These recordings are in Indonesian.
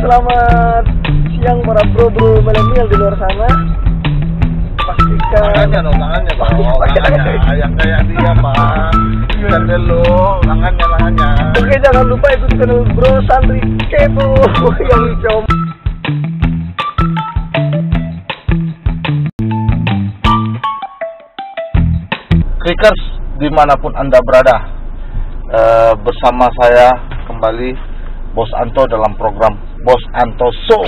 Selamat siang para bro-bro milenial di luar sana. Pastikan tangannya dong, tangannya kayak dia Pak. Dan dulu tangannya. Oke, jangan lupa ikut channel Bro Santri Kepo yang com. Clickers dimanapun Anda berada, bersama saya kembali Bos Anto dalam program Bos Anto Show.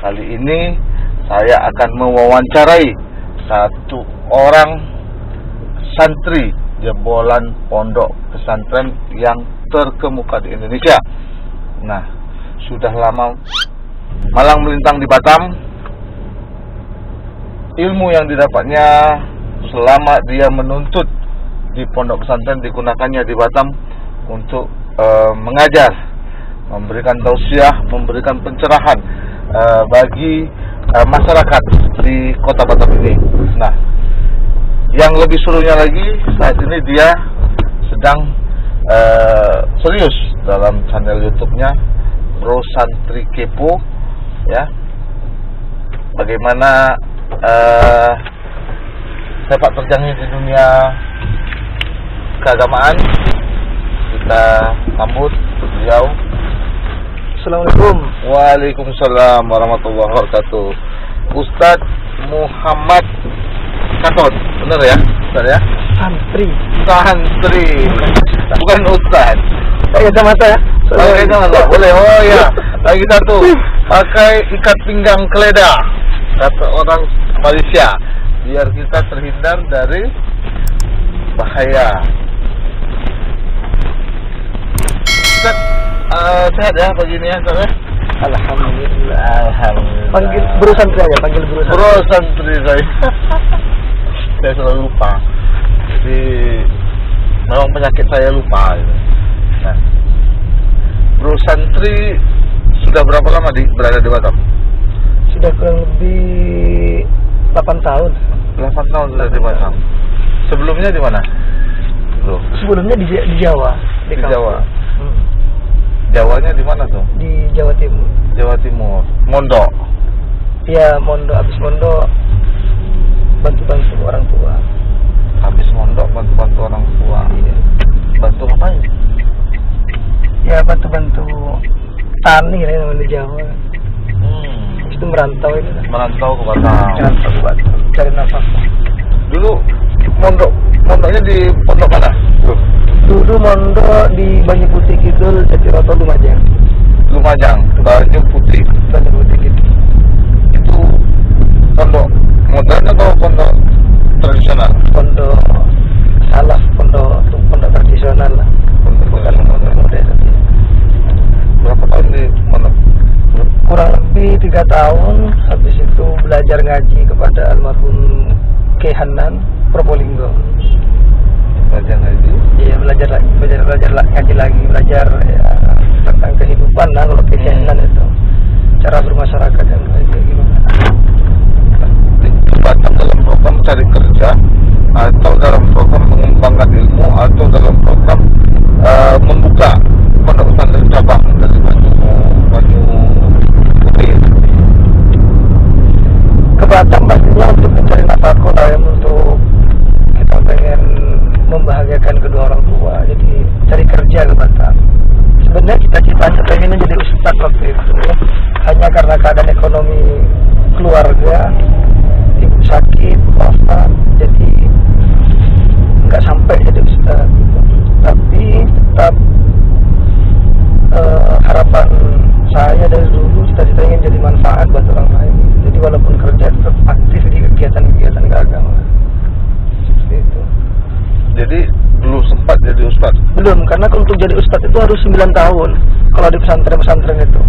Kali ini saya akan mewawancarai satu orang santri jebolan pondok pesantren yang terkemuka di Indonesia. Nah, sudah lama malang melintang di Batam. Ilmu yang didapatnya selama dia menuntut di pondok pesantren digunakannya di Batam untuk mengajar, memberikan tausiah, memberikan pencerahan bagi masyarakat di kota Batam ini. Nah, yang lebih serunya lagi, saat ini dia sedang serius dalam channel YouTube-nya Bro Santri Kepo, ya. Bagaimana sepak terjangnya di dunia keagamaan. Kita sambut beliau. Assalamualaikum. Waalaikumsalam warahmatullahi wabarakatuh. Ustadz Muhammad Katon, benar ya? Ustadz ya? Santri, bukan Ustadz. pakai kacamata ya? Pakai kacamata, boleh. Oh ya, lagi satu, pakai ikat pinggang keledah, kata orang Malaysia, biar kita terhindar dari bahaya. Ustaz, sehat ya pagi ini ya, Ustaz ya? Alhamdulillah. Panggil Bro Santri aja, panggil Bro Santri. Bro Santri saya. Saya selalu lupa. Jadi memang penyakit saya lupa gitu. Nah, Bro Santri sudah berapa lama berada di Batam? Sudah kurang lebih 8 tahun. 8 tahun sudah di Batam. Sebelumnya di mana, Bro? Sebelumnya di Jawa. Di Jawa. Jawanya di mana tuh? Di Jawa Timur. Jawa Timur. Mondok. Iya, mondok. Habis mondok bantu-bantu orang tua. Habis mondok bantu-bantu orang tua. Iya. Bantu ngapain? Ya, bantu-bantu tani lah yang di Jawa. Habis itu merantau itu. Merantau ke Batam. Merantau ke Batam. Cari nafas. Dulu mondoknya di pondok mana? Dulu mondok di Banyu Putih Kidul, Jatiroto, Lumajang. Banyu Putih. Banyu Putih Kidul. Itu pondok modern atau pondok tradisional? Pondok salaf, pondok tradisional lah. Bukan pondok modern. Berapa tahun di pondok? Kurang lebih 3 tahun. Habis itu belajar ngaji kepada almarhum K. Hanan Probolinggo. Belajar ngaji? Iya, belajar ngaji lagi, belajar ya, tentang kehidupan lah kalau K. Hanan itu. Cara bermasyarakat yang baik gimana? Batam dalam program cari kerja, atau dalam program mengembangkan ilmu, atau dalam program membuka pondok pesantren cabang dari Banyu Putih. Ke Batam pastinya untuk mencari nafkah yang untuk kita pengen membahagiakan kedua orang tua, jadi cari kerja ke Batam. Sebenarnya cita-citanya pengen jadi ustadz waktu itu, hanya karena keadaan ekonomi keluarga, ibu sakit, wafat, jadi nggak sampai jadi ustadz. Tapi tetap harapan saya dari dulu cita-cita ingin jadi manfaat buat orang lain. Jadi walaupun kerja tetap aktif di kegiatan-kegiatan keagamaan. Seperti itu. Jadi belum sempat jadi ustadz? Belum, karena untuk jadi ustadz itu harus 9 tahun. Kalau di pesantren itu.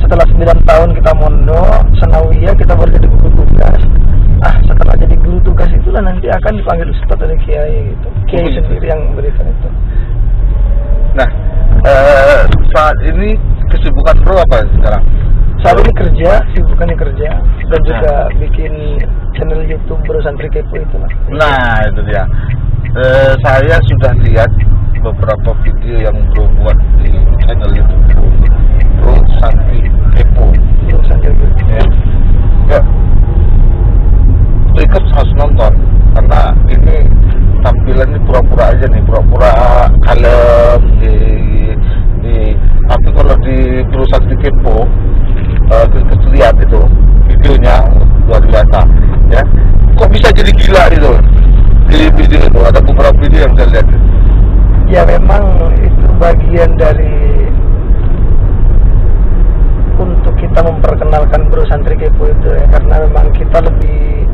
Setelah 9 tahun kita mondok, sanawiyah, kita boleh jadi guru tugas. Setelah jadi guru tugas itulah nanti akan dipanggil ustadz oleh kiai gitu. Kiai sendiri yang memberikan itu. Nah, saat ini kesibukan Bro apa sekarang? Saat ini kerja, sibukannya kerja, dan juga bikin channel YouTube Bro Santri Kepo itulah. Nah, itu dia. Saya sudah lihat beberapa video yang Bro buat di channel YouTube Bro Santri Kepo. gila itu di video itu, ada beberapa video yang saya lihat. Ya memang itu bagian dari untuk kita memperkenalkan Bro Santri Kepo itu ya, karena memang kita lebih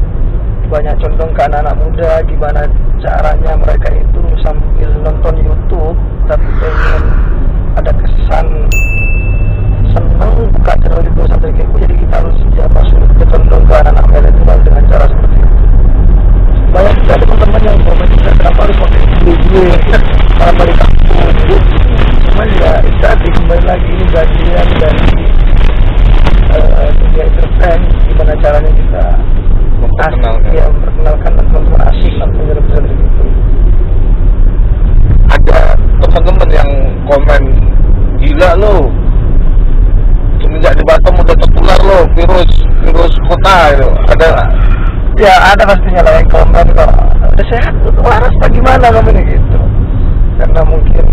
banyak condong ke anak-anak muda, gimana caranya mereka itu sambil nonton YouTube tapi pengen ada kesan senang buka channel di Bro Santri Kepo, jadi kita harus ya masuk ke condong ke anak-anak milenial dengan cara seperti itu. Banyak juga teman-teman yang komen juga kenapa harus pakai gue malah balik kampung. Cuma ya itu tadi kembali lagi ini bagian dari dunia entertain, gimana caranya kita memperkenalkan teman-teman asik namanya representatif itu. Ada teman-teman yang komen, gila lo, semenjak di Batam udah tertular lo virus kota itu. Ada nggak? Ya ada pastinya lah yang komen kok udah sehat tuh waras apa gimana ngomongnya gitu, karena mungkin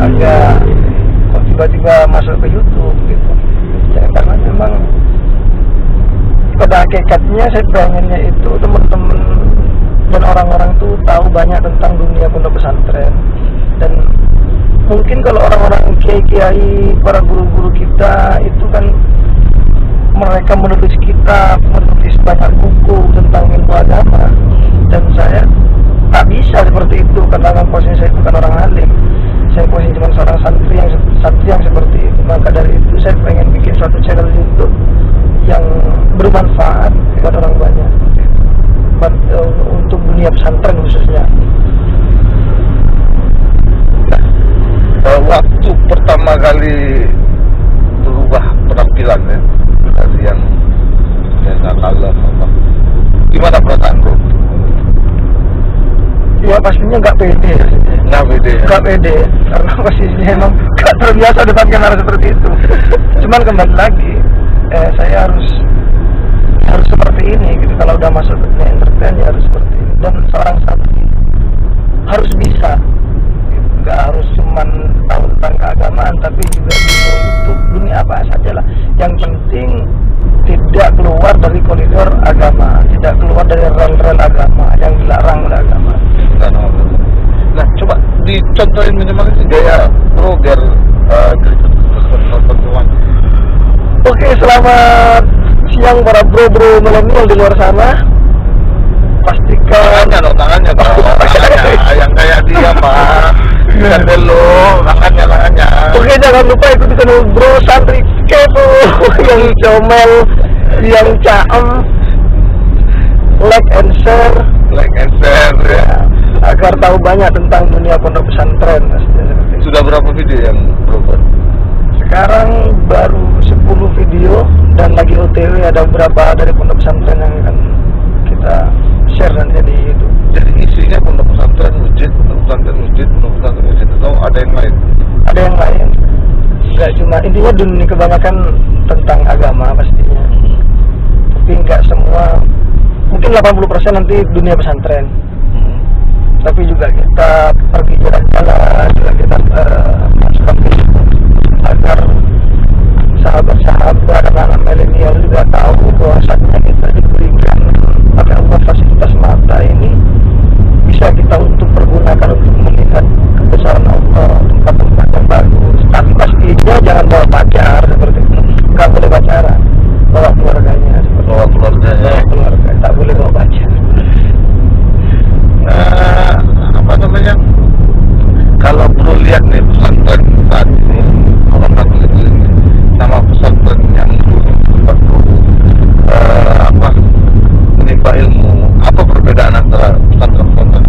agak kok tiba-tiba masuk ke YouTube gitu ya, karena memang pada hakikatnya saya pengennya itu teman-teman dan orang-orang tuh tahu banyak tentang dunia pondok pesantren. Dan mungkin kalau orang-orang kiai-kiai, para guru-guru kita itu kan mereka menulis kitab, menulis banyak buku tentang ilmu agama, dan saya tak bisa seperti itu karena posisi saya bukan orang alim, saya posisi cuma seorang santri yang seperti itu. Maka dari itu saya pengen bikin suatu channel YouTube yang bermanfaat buat orang banyak, untuk dunia pesantren khususnya. Waktu pertama kali berubah penampilan ya, dari yang nggak kalah apa, gimana perasaan bro? Ya pastinya nggak pede, karena posisinya emang nggak terbiasa depan kamera seperti itu. Cuman kembali lagi, saya harus seperti ini gitu. Kalau udah masuk ke dunia entertain ya harus seperti ini. Dan seorang santri harus bisa, nggak harus cuman tahu tentang keagamaan, tapi juga bisa untuk dunia apa saja lah. Yang penting tidak keluar dari koridor agama, tidak keluar dari rel-rel agama yang dilarang oleh agama. Nah, coba dicontohin minimal sih gaya bro biar teman-teman. Oke, selamat siang para bro-bro milenial di luar sana. Pastikan tangannya yang kayak dia pak. Bukan dulu, tangannya. Oke, jangan lupa ikuti channel Bro Santri Kepo yang comel, yang caem, like and share ya, agar tahu banyak tentang dunia pondok pesantren. Sudah berapa video yang bro? Sekarang baru 10 video dan lagi OTW ada beberapa dari pondok pesantren yang akan kita share nanti di YouTube. Jadi isinya pondok pesantren masjid atau ada yang lain? Ada yang lain. Enggak cuma, intinya dunia kebanyakan tentang agama pastinya. Tapi enggak semua, mungkin 80% nanti dunia pesantren. Tapi juga kita pergi jalan-jalan, juga kita masukkan ke situ agar sahabat-sahabat anak-anak milenial juga tahu bahwasannya kita diberikan oleh Allah fasilitas mata ini bisa kita untuk pergunakan untuk melihat kebesaran Allah, tempat-tempat yang bagus. Tapi pastinya jangan bawa pacar seperti itu, nggak boleh pacaran, bawa keluarganya, tak boleh bawa pacar. Apa namanya? Kalau bro lihat nih pesantren saat ini, orang tak boleh ini nama pesantren yang tempat bro menimba ilmu, apa perbedaan antara pesantren?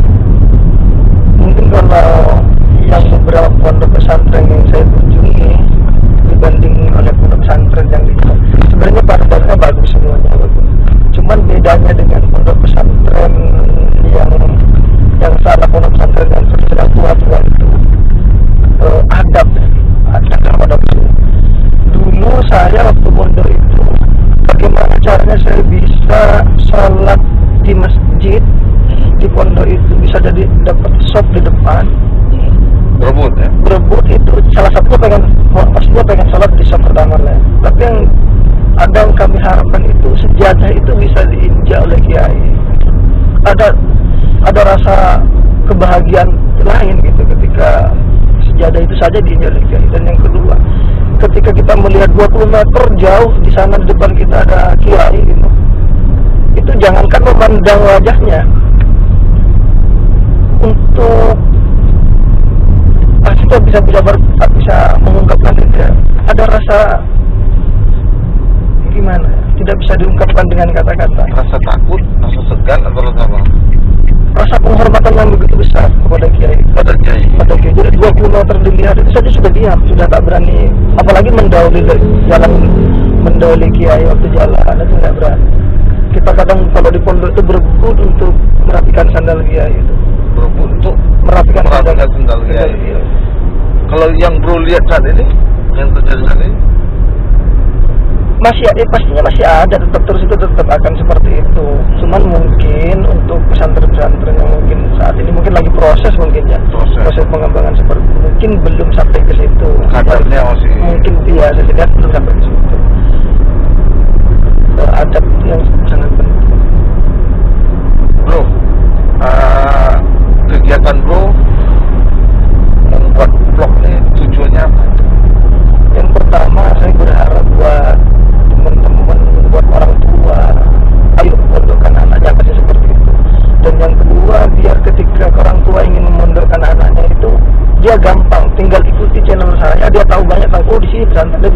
Mungkin kalau yang beberapa pondok pesantren yang saya kunjungi dibanding oleh pondok pesantren yang di sebenarnya pada dasarnya bagus semuanya bagus. Cuman bedanya dengan pondok pesantren yang salah pondok pesantren yang sudah tua-tua itu adab itu. Dulu saya waktu pondok itu bagaimana caranya saya bisa sholat di masjid di pondok itu bisa jadi dapat shop di depan. Berebut itu salah satu pastinya pengen sholat di shop pertama lah. Tapi yang ada yang kami harapkan itu sejadah itu bisa diinjak oleh kiai. kebahagiaan lain gitu ketika sejadah itu saja diinjak oleh kiai. Dan yang kedua, ketika kita melihat 20 meter jauh di sana di depan kita ada kiai gitu, itu jangankan memandang wajahnya, untuk kita bisa mengungkapkan itu, ada rasa gimana, tidak bisa diungkapkan dengan kata-kata. Rasa takut, rasa segan, atau rasa apa? Rasa penghormatan yang begitu besar kepada kiai. Jadi 20 meter dilihat itu saja sudah diam, sudah tak berani, apalagi mendahului kiai waktu jalan, itu nggak berani. Kita kadang kalau di pondok itu berebut untuk merapikan sandal kiai itu. Berebut untuk merapikan sandal kiai. Kalau yang bro lihat saat ini, yang terjadi saat ini, pastinya masih ada, tetap akan seperti itu. Cuman mungkin untuk pesantren-pesantren yang mungkin saat ini mungkin lagi proses mungkin ya, proses pengembangan seperti itu, mungkin belum sampai ke situ. Kadarnya masih mungkin biasa saja, belum sampai ke situ. Adab yang sangat penting. Bro, kegiatan bro membuat vlog ini tujuannya apa? Yang pertama, saya berharap buat teman-teman, buat orang tua, ayo memondokkan anaknya pasti seperti itu. Dan yang kedua, biar ketika orang tua ingin memondokkan anaknya itu, dia gampang, tinggal ikuti channel saya, dia tahu banyak tentang, oh di sini pesantren, dia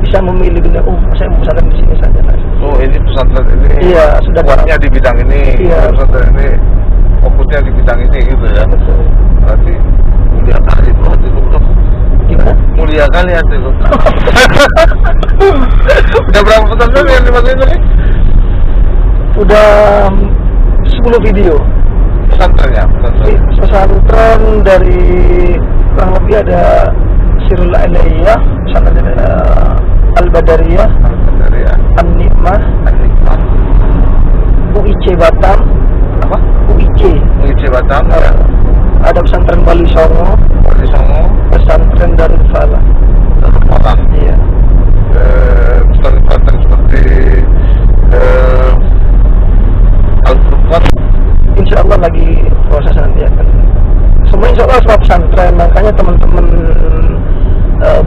bisa memilih dunia, oh saya mau pesantren di sini saja. Oh ini pesantren ini, iya, sudah kuatnya di bidang ini, iya. Pesantren ini fokusnya di bidang ini gitu ya. Betul. Berarti mulia kali bro, itu gimana? Mulia kali hati lu. Udah berapa pesantren yang dimasukin tadi? Udah 10 video. Pesantrennya? Pesantren dari kurang lebih ada Sirul Alaiyah, pesantren ada Al-Badariyah, An-Nikmah, UIC Batam, apa? UIC Batam, ada pesantren Bali Songo, pesantren Darul Falah. Iya. Pesantren seperti Al-Furqan, insya Allah lagi proses nanti akan. Semua insya Allah semua pesantren, makanya teman-teman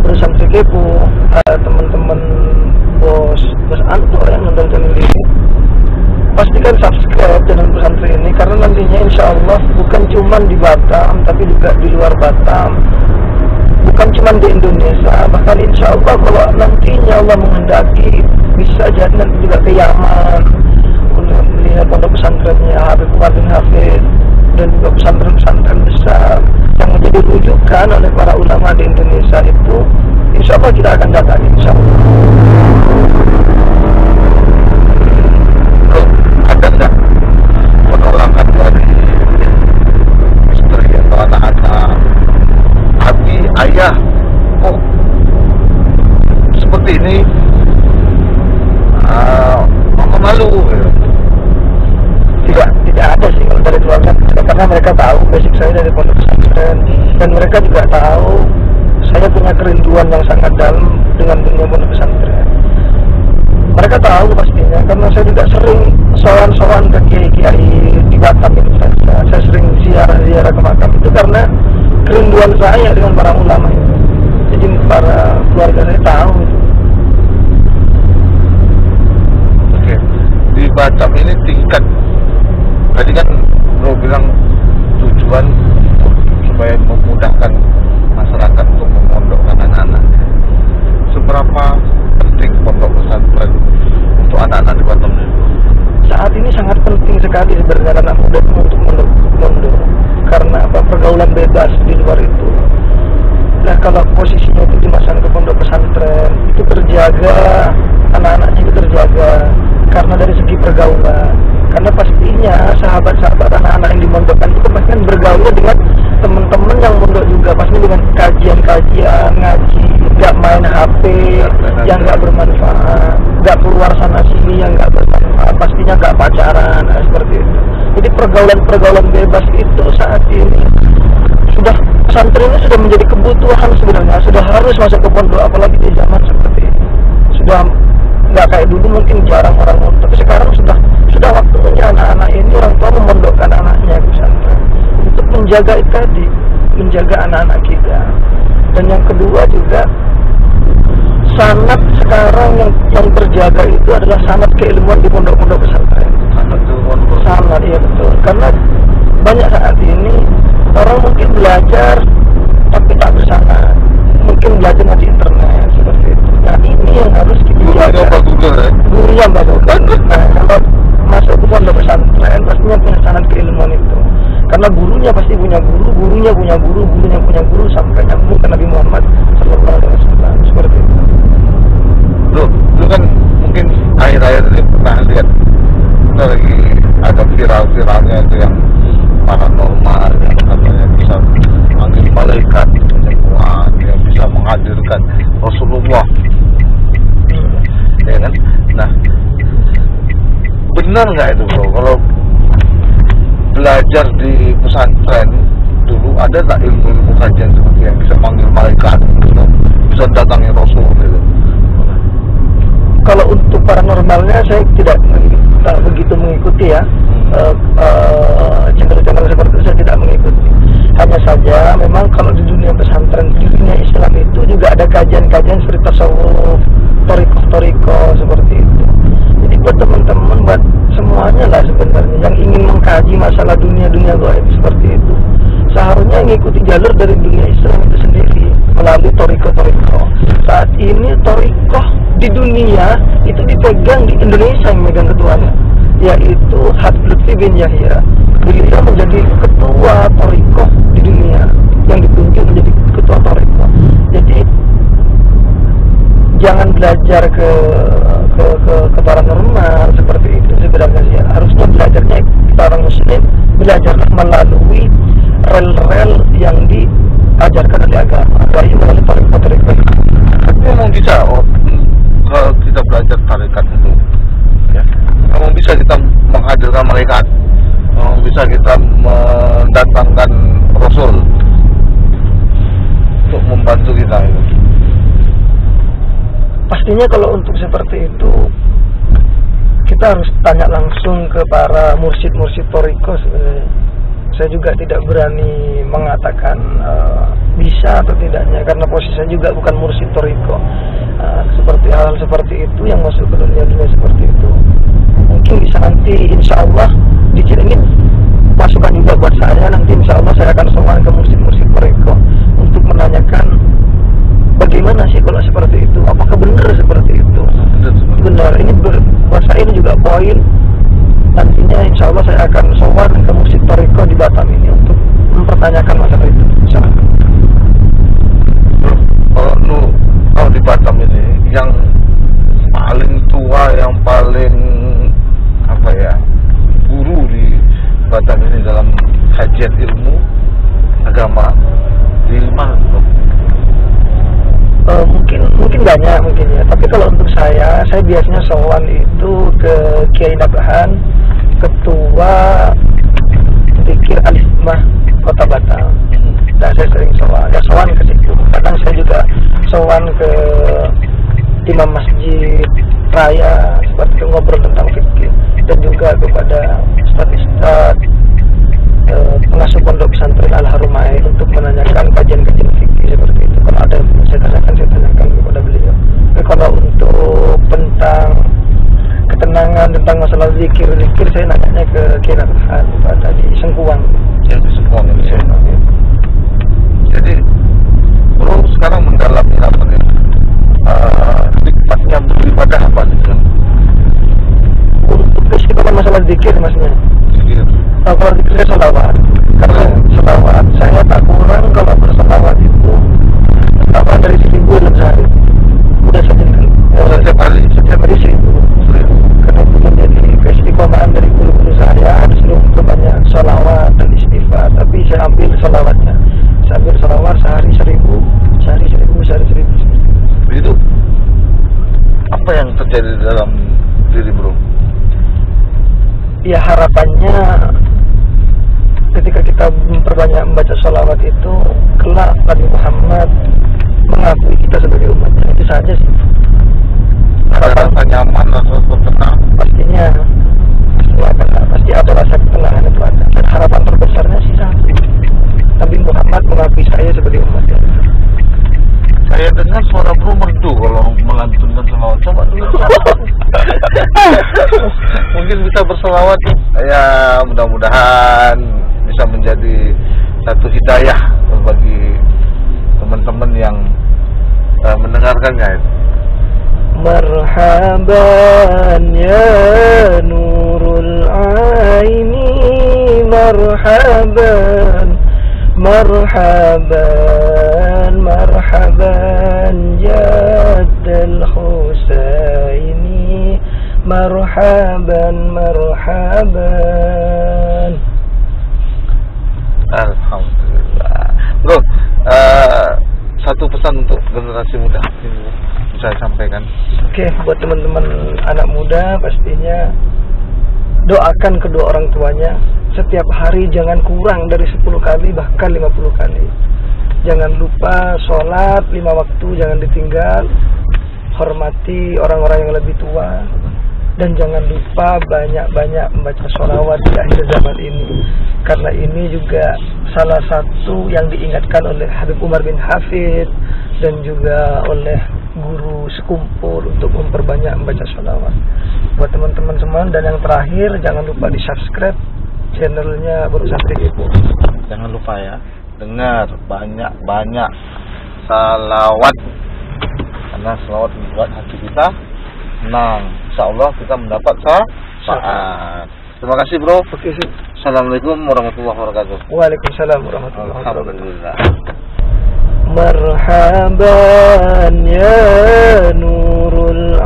bersantri kepo, teman-teman bos Anto yang nonton channel ini, pastikan subscribe channel pesantren ini, karena nantinya insya Allah bukan cuma di Batam tapi juga di luar Batam, bukan cuma di Indonesia, bahkan insya Allah kalau nantinya Allah menghendaki bisa jadi nanti juga ke Yaman untuk melihat pondok pesantrennya Habib Umar bin Hafid, dan juga pesantren-pesantren besar yang menjadi rujukan oleh para ulama di Indonesia itu, insya Allah kita akan datangi, insya Allah. Ada nggak penolakan dari istri atau anak-anak, abi, ayah, kok seperti ini, mama malu ya? Tidak ada sih kalau dari keluarga, karena mereka tahu basic saya dari pondok pesantren, dan mereka juga tahu saya punya kerinduan yang sangat dalam dengan dunia pondok pesantren. Mereka tahu pastinya, karena saya juga sering sowan-sowan ke kiai-kiai di Batam itu saja. Saya sering ziarah ke makam itu karena kerinduan saya dengan para ulama itu. Jadi para keluarga saya tahu itu. Oke. Di Batam ini tingkat, tadi kan bro bilang tujuan supaya memudahkan masyarakat untuk memondokkan anak-anak. Seberapa penting pondok pesantren untuk anak-anak di Batam ini? Saat ini sangat penting sekali sebenarnya anak muda untuk mondok, karena apa, pergaulan bebas di luar itu. Nah kalau posisinya itu dimasukkan ke pondok pesantren itu terjaga, anak-anaknya itu terjaga karena dari segi pergaulan. Karena pastinya sahabat-sahabat anak-anak yang dimondokkan itu pasti kan bergaulnya dengan teman-teman yang mondok juga, pasti dengan kajian-kajian, ngaji, nggak main HP yang nggak bermanfaat, nggak keluar sana sini yang nggak bermanfaat, pastinya nggak pacaran, nah, seperti itu. Jadi pergaulan bebas itu saat ini sudah, pesantren ini sudah menjadi kebutuhan sebenarnya, sudah harus masuk ke pondok, apalagi di zaman seperti ini. Sudah nggak kayak dulu mungkin jarang orang mondok, tapi sekarang sudah waktunya anak-anak ini orang tua memondokkan anaknya ke pesantren untuk menjaga itu tadi, menjaga anak-anak kita. Dan yang kedua juga, sanad sekarang yang terjaga itu adalah sanad keilmuan di pondok-pondok pesantren. Sanad, iya betul. Karena banyak saat ini orang mungkin belajar tapi tak bersanad, mungkin belajar di internet seperti itu. Nah ini yang harus kita jaga. Gurunya Mbak Google. Nah kalau masuk ke pondok pesantren pastinya punya sanad keilmuan itu. Karena gurunya pasti punya guru, gurunya punya guru, gurunya punya guru sampai nyambung ke Nabi Muhammad SAW. Seperti itu. Lu kan mungkin akhir-akhir ini pernah lihat lagi ada viral-viralnya itu yang paranormal, yang katanya bisa manggil malaikat, yang bisa menghadirkan Rasulullah, ya kan? Nah, benar nggak itu bro? Kalau belajar di pesantren dulu ada tak ilmu kajian seperti yang bisa manggil malaikat, bisa datangi Rasul gitu? Kalau untuk paranormalnya saya tidak begitu mengikuti ya, channel-channel seperti itu saya tidak mengikuti. Hanya saja memang kalau di dunia pesantren, di dunia Islam itu juga ada kajian-kajian seperti tasawuf, torikoh seperti itu. Jadi buat teman-teman, buat semuanya lah sebenarnya yang ingin mengkaji masalah dunia gaib seperti itu, seharusnya mengikuti jalur dari dunia Islam itu sendiri melalui torikoh. Saat ini torikoh di dunia itu dipegang di Indonesia, yang megang ketuanya yaitu Habib Lutfi bin Yahya. Beliau menjadi ketua torikoh di dunia, yang ditunjuk menjadi ketua torikoh. Jadi jangan belajar ke paranormal seperti itu sebenarnya sih. Harusnya belajarnya kita orang muslim belajarlah melalui rel-rel yang diajarkan oleh agama, dari melalui torikoh. Tapi memang bisa kalau kita belajar tarikat itu, ya, memang bisa kita menghadirkan malaikat, memang bisa kita mendatangkan Rasul untuk membantu kita itu. Pastinya kalau untuk seperti itu kita harus tanya langsung ke para mursyid torikoh sebenarnya. Saya juga tidak berani mengatakan bisa atau tidaknya, karena posisi saya juga bukan mursyid torikoh. Seperti hal seperti itu yang masuk ke dunia seperti itu, mungkin bisa nanti insya Allah dicilingin masukan juga buat saya. Nanti insya Allah saya akan sowan ke mursyid torikoh untuk menanyakan bagaimana sih kalau seperti itu, apakah benar seperti itu. Benar, ini buat saya ini juga poin. Nantinya insya Allah saya akan sowan ke mursyid torikoh di Batam ini untuk mempertanyakan masalah itu. Kalau di Batam ini yang paling tua, yang paling apa ya, guru di Batam ini dalam kajian ilmu agama di mana? Mungkin banyak mungkin ya. Tapi kalau untuk saya biasanya sowan itu ke Kiai Nabahan, ketua Zikir Al-Hikmah Kota Batam. Dan saya sering sowan ke situ. Kadang saya juga sowan ke Imam Masjid Raya seperti ngobrol tentang fikih, dan juga kepada ustadz pengasuh pondok pesantren Al-Harumai untuk menanyakan kajian-kajian fikih seperti itu. Kalau ada saya tanyakan kepada beliau. Tapi kalau untuk tentang ketenangan, tentang masalah zikir saya nanya ke Kiai Nabahan pada di Sengkuang. Yang di Sengkuang ini. Ya. Jadi bro sekarang mendalami apa nih? Nikmatnya beribadah apa nih? Untuk kesimpulan masalah zikir maksudnya. Zikir. Kalau zikir saya salawat. Karena salawat saya tak kurang kalau bersalawat itu salawat dari 1000 dalam sehari. Udah setiap hari 1000. Karena itu menjadi keistiqomahan dari guru-guru saya. Disuruh banyak salawat dan istighfar. Tapi saya ambil salawatnya. Saya ambil salawat sehari 1000, sehari 1000. Itu apa yang terjadi dalam diri bro? Ya harapannya ketika kita memperbanyak membaca salawat itu, kelak Nabi Muhammad mengakui kita sebagai umatnya. Itu saja sih. Rasa nyaman, rasa tenang. Pastinya pasti ada rasa ketenangan itu ada. Dan harapan terbesarnya sih satu, Saya dengar suara bro merdu kalau melantunkan selawat. Coba dulu. Mungkin bisa berselawat. Ya, mudah-mudahan bisa menjadi satu hidayah bagi teman-teman yang mendengarkannya. Marhaban ya nurul aini, marhaban, marhaban, marhaban jaddal Husaini, marhaban, marhaban. Alhamdulillah. Bro, satu pesan untuk generasi muda ini bisa sampaikan. Oke, buat teman-teman anak muda pastinya doakan kedua orang tuanya setiap hari, jangan kurang dari 10 kali bahkan 50 kali. Jangan lupa sholat 5 waktu, jangan ditinggal. Hormati orang-orang yang lebih tua. Dan jangan lupa banyak-banyak membaca sholawat di akhir zaman ini. Karena ini juga salah satu yang diingatkan oleh Habib Umar bin Hafid dan juga oleh guru sekumpul untuk memperbanyak membaca sholawat. Buat teman-teman semua, dan yang terakhir jangan lupa di subscribe channelnya Baru Santri Ibu. Jangan lupa ya, dengar banyak-banyak salawat, karena salawat membuat hati kita tenang. Insya Allah kita mendapat syafaat. Terima kasih bro. Oke sih. Assalamualaikum warahmatullahi wabarakatuh. Waalaikumsalam warahmatullahi wabarakatuh. Alhamdulillah. Marhaban ya nurul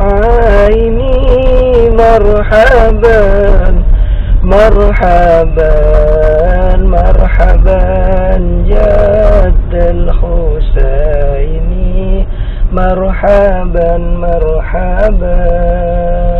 aini, marhaban, marhaban, marhaban jaddal Husaini, marhaban, marhaban.